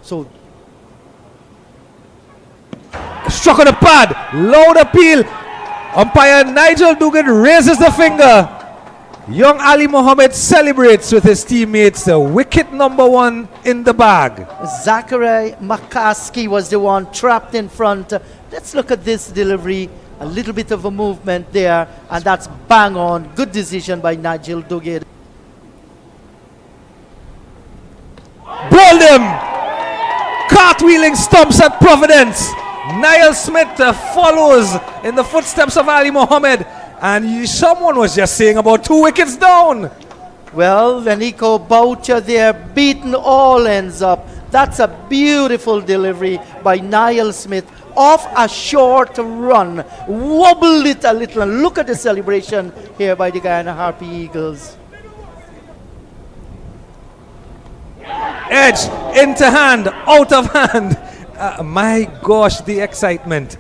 So struck on the pad, loud appeal. Umpire Nigel Dugan raises the finger. Young Ali Mohammed celebrates with his teammates. Wicket number 1 in the bag. Zachary McCaskie was the one trapped in front. Let's look at this delivery. A little bit of a movement there, and that's bang on. Good decision by Nigel Dugan. Bowled him. Cartwheeling stumps at Providence. Niall Smith follows in the footsteps of Ali Mohammed. And someone was just saying about 2 wickets down. Well, Nico Boucher there beaten all ends up. That's a beautiful delivery by Niall Smith off a short run. Wobbled it a little. And look at the celebration here by the Guyana Harpy Eagles. Edge into hand, out of hand. My gosh, the excitement.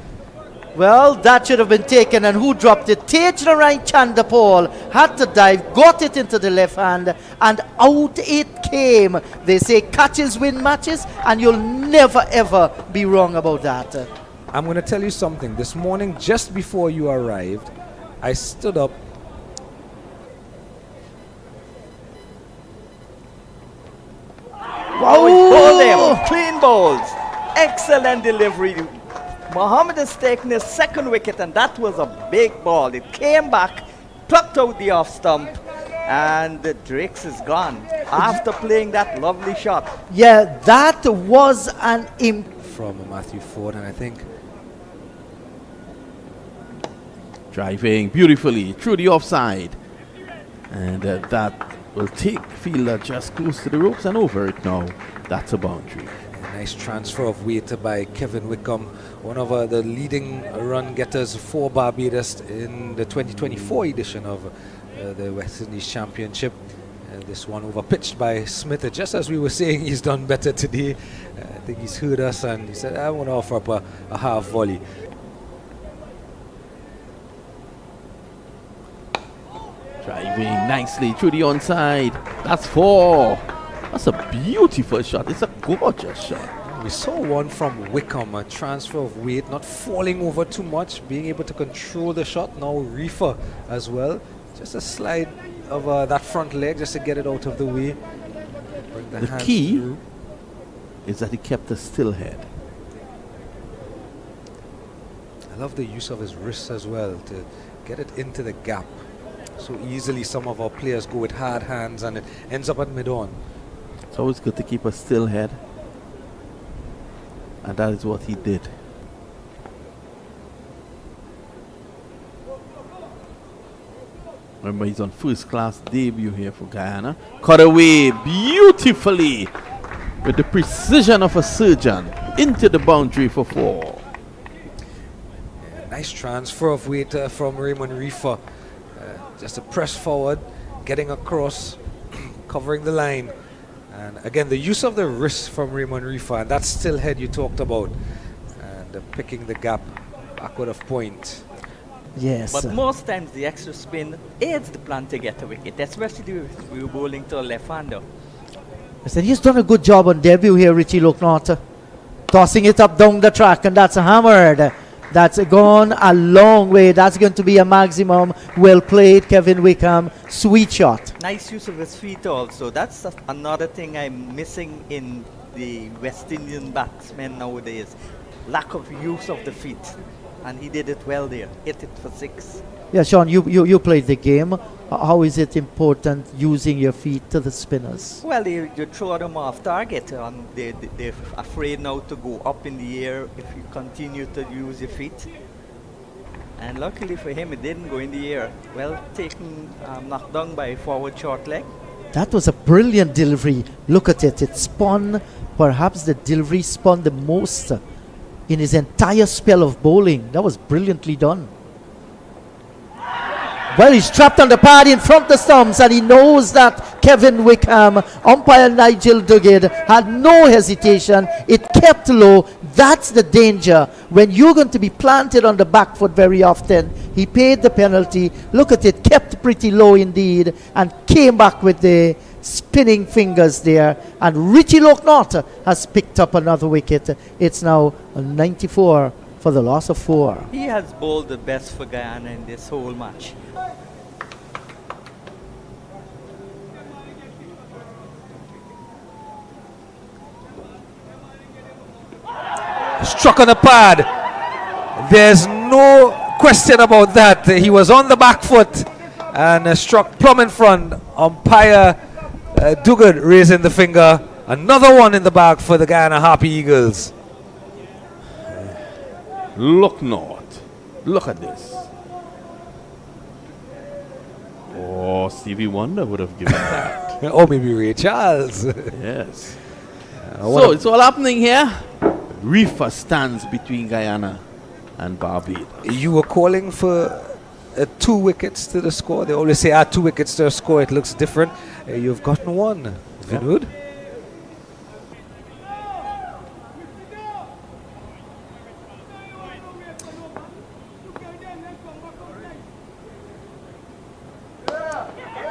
Well, that should have been taken, and who dropped it? Tej Narayan Chandapal had to dive, got it into the left hand, and out it came. They say catches win matches, and you'll never ever be wrong about that. I'm going to tell you something. This morning, just before you arrived, I stood up. Wow, he bowled them. Clean bowls. Excellent delivery. Mohammed has taken his 2nd wicket, and that was a big ball. It came back, plucked out the off stump, and the Drakes is gone after playing that lovely shot. Yeah, that was an From Matthew Forde, and I think driving beautifully through the offside, and that will take fielder just close to the ropes and over it now. That's a boundary. a nice transfer of weight by Kevin Wickham, one of the leading run getters for Barbados in the 2024 edition of the West Indies Championship. This one overpitched by Smith. Just as we were saying, he's done better today. I think he's heard us and he said, I want to offer up a half volley. Driving nicely through the onside. That's 4. That's a beautiful shot. It's a gorgeous shot. We saw one from Wickham, a transfer of weight, not falling over too much, being able to control the shot. Now Reifer as well. Just a slide of that front leg just to get it out of the way. Bring the hands key through. is that he kept a still head. I love the use of his wrists as well to get it into the gap. So easily some of our players go with hard hands and it ends up at mid-on. It's always good to keep a still head. And that is what he did. Remember, he's on first class debut here for Guyana. Cut away beautifully with the precision of a surgeon into the boundary for 4. Yeah, nice transfer of weight from Raymond Reifer. Just a press forward, getting across, covering the line. And again, the use of the wrist from Raymond Reifer, and that still head you talked about. And picking the gap backward of point. Yes. But most times the extra spin aids the plan to get a wicket, especially if we were bowling to a left-hander. I said he's done a good job on debut here, Richie Looknauth. Tossing it up down the track, and that's hammered. That's gone a long way. That's going to be a maximum. Well played, Kevin Wickham. Sweet shot. Nice use of his feet also. That's another thing I'm missing in the West Indian batsmen nowadays. Lack of use of the feet. And he did it well there. Hit it for 6. Yeah, Sean, you played the game. How is it important using your feet to the spinners? Well, you throw them off target. They're afraid now to go up in the air if you continue to use your feet. And luckily for him, it didn't go in the air. Well taken, knocked down by a forward short leg. That was a brilliant delivery. Look at it. It spun. Perhaps the delivery spun the most in his entire spell of bowling. That was brilliantly done. Well, he's trapped on the pad in front of the stumps, and he knows that Kevin Wickham, umpire Nigel Dugan, had no hesitation. It kept low. That's the danger. When you're going to be planted on the back foot very often, he paid the penalty. Look at it, kept pretty low indeed, and came back with the spinning fingers there. And Richie Looknauth has picked up another wicket. It's now 94 for the loss of 4. He has bowled the best for Guyana in this whole match. Struck on the pad. There's no question about that. He was on the back foot and struck plumb in front. Umpire Duguid raising the finger. Another one in the bag for the Guyana Harpy Eagles. Looknauth. Look at this. Oh, Stevie Wonder would have given that. Or maybe Ray Charles. Yes. So it's all happening here. Reifer stands between Guyana and Barbados. You were calling for 2 wickets to the score. They always say add 2 wickets to a score. It looks different. You've gotten 1. Vinod.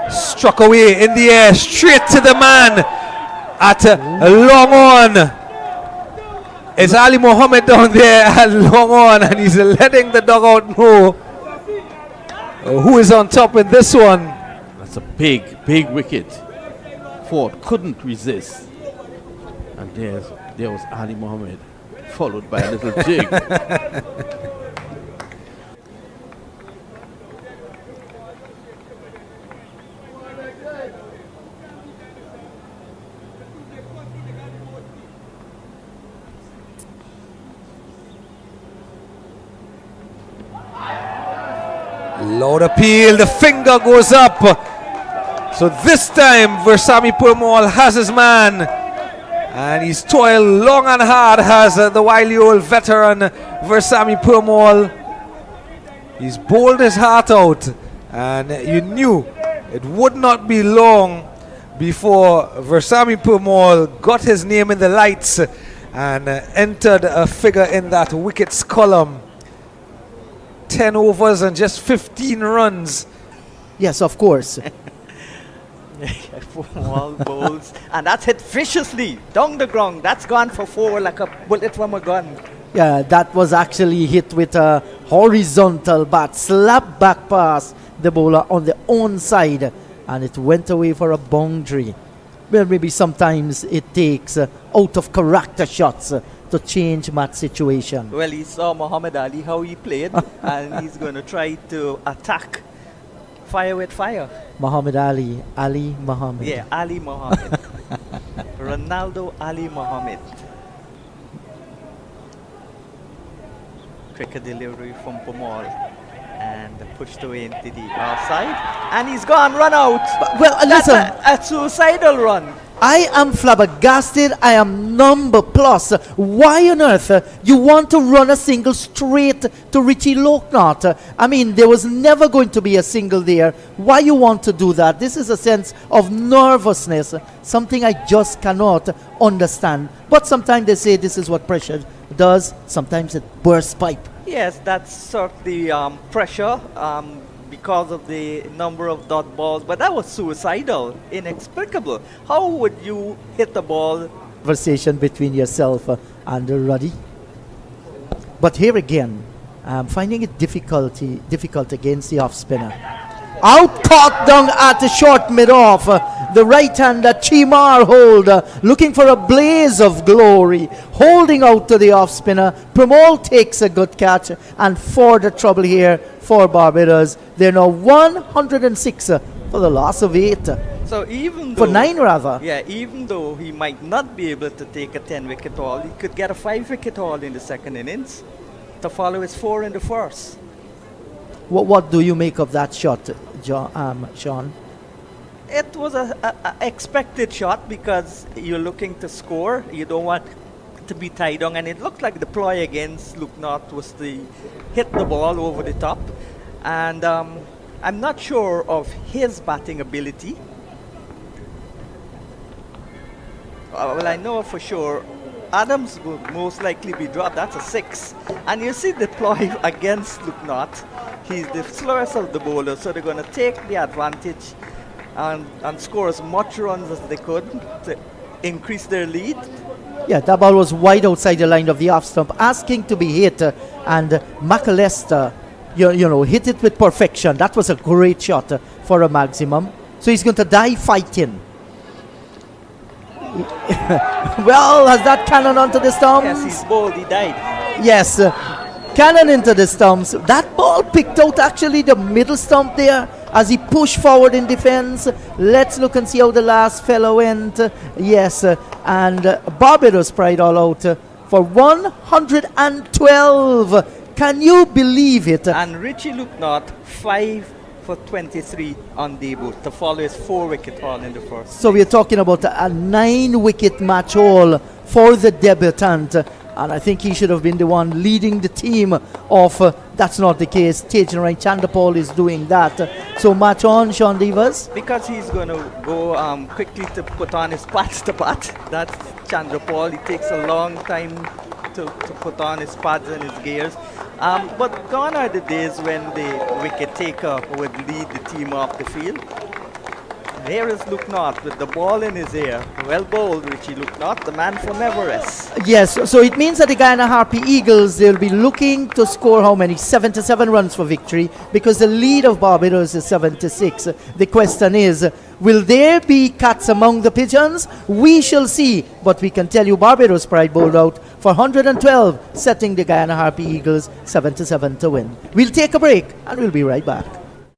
Struck away in the air, straight to the man at a long on. It's Ali Mohammed down there at long on, and he's letting the dugout know who is on top in this one. That's a big, big wicket. Forde couldn't resist. And there was Ali Mohammed, followed by a little jig. Loud appeal, the finger goes up. So this time Versamy Purmall has his man, and he's toiled long and hard, has the wily old veteran Versamy Purmall. He's bowled his heart out, and you knew it would not be long before Versamy Purmall got his name in the lights and entered a figure in that wickets column. 10 overs and just 15 runs. Yes, of course. All bowls, and that's hit viciously down the ground. That's gone for 4 like a bullet from a gun. Yeah, that was actually hit with a horizontal bat, slap back past the bowler on the own side, and it went away for a boundary. Well, maybe sometimes it takes out of character shots to change match situation. Well, he saw Muhammad Ali how he played, and he's going to try to attack fire with fire. Muhammad Ali, Ali Muhammad. Yeah, Ali Muhammad. Ronaldo Ali Muhammad. Cricket delivery from Purmall, and pushed away into the outside, and he's gone, run out. Well, That's listen, a suicidal run. I am flabbergasted. I am number plus. Why on earth you want to run a single straight to Richie Looknauth? I mean, there was never going to be a single there. Why you want to do that? This is a sense of nervousness, something I just cannot understand. But sometimes they say this is what pressure does. Sometimes it bursts pipe. Yes, that's certainly pressure because of the number of dot balls, but that was suicidal, inexplicable. How would you hit the ball? Conversation between yourself and Ruddy. But here again, I'm finding it difficult against the off spinner. Out caught down at the short mid-off. The right-hander Chimar hold, looking for a blaze of glory. Holding out to the off-spinner. Purmall takes a good catch, and for the trouble here for Barbados. They're now 106 for the loss of 8. So even though... For 9 rather. Yeah, even though he might not be able to take a 10-wicket haul, he could get a 5-wicket haul in the second innings to follow his 4 in the first. What do you make of that shot, Sean? It was a expected shot because you're looking to score. You don't want to be tied on, and it looked like the ploy against Looknauth was to hit the ball over the top. And I'm not sure of his batting ability. Well, I know for sure Adams will most likely be dropped. That's a 6. And you see the ploy against Looknauth. He's the slowest of the bowlers, so they're going to take the advantage and score as much runs as they could to increase their lead. Yeah, that ball was wide outside the line of the off stump, asking to be hit, and McAllister, you know, hit it with perfection. That was a great shot for a maximum. So he's going to die fighting. Well, has that cannon onto the stumps? Yes, he's bold, he died. Yes, cannon into the stumps. That ball picked out actually the middle stump there as he pushed forward in defense. Let's look and see how the last fellow went. Yes, and Barbados Pride all out for 112. Can you believe it? And Richie Looknauth, 5 for 23 on debut to follow his 4-wicket haul in the first. So we're talking about a 9-wicket match haul for the debutant. And I think he should have been the one leading the team off. That's not the case. Tejan Rai Chandapal is doing that. So match on, Sean Devers. Because he's going to go quickly to put on his pads to bat. That's Chandapal. He takes a long time to put on his pads and his gears. But gone are the days when the wicket taker would lead the team off the field. Here is Looknauth with the ball in his ear. Well bowled, Richie Looknauth, the man from Everest. Yes, so it means that the Guyana Harpy Eagles, they'll be looking to score how many? 77 runs for victory, because the lead of Barbados is 76. The question is, will there be cats among the pigeons? We shall see, but we can tell you Barbados Pride bowled out for 112, setting the Guyana Harpy Eagles 77 to win. We'll take a break and we'll be right back.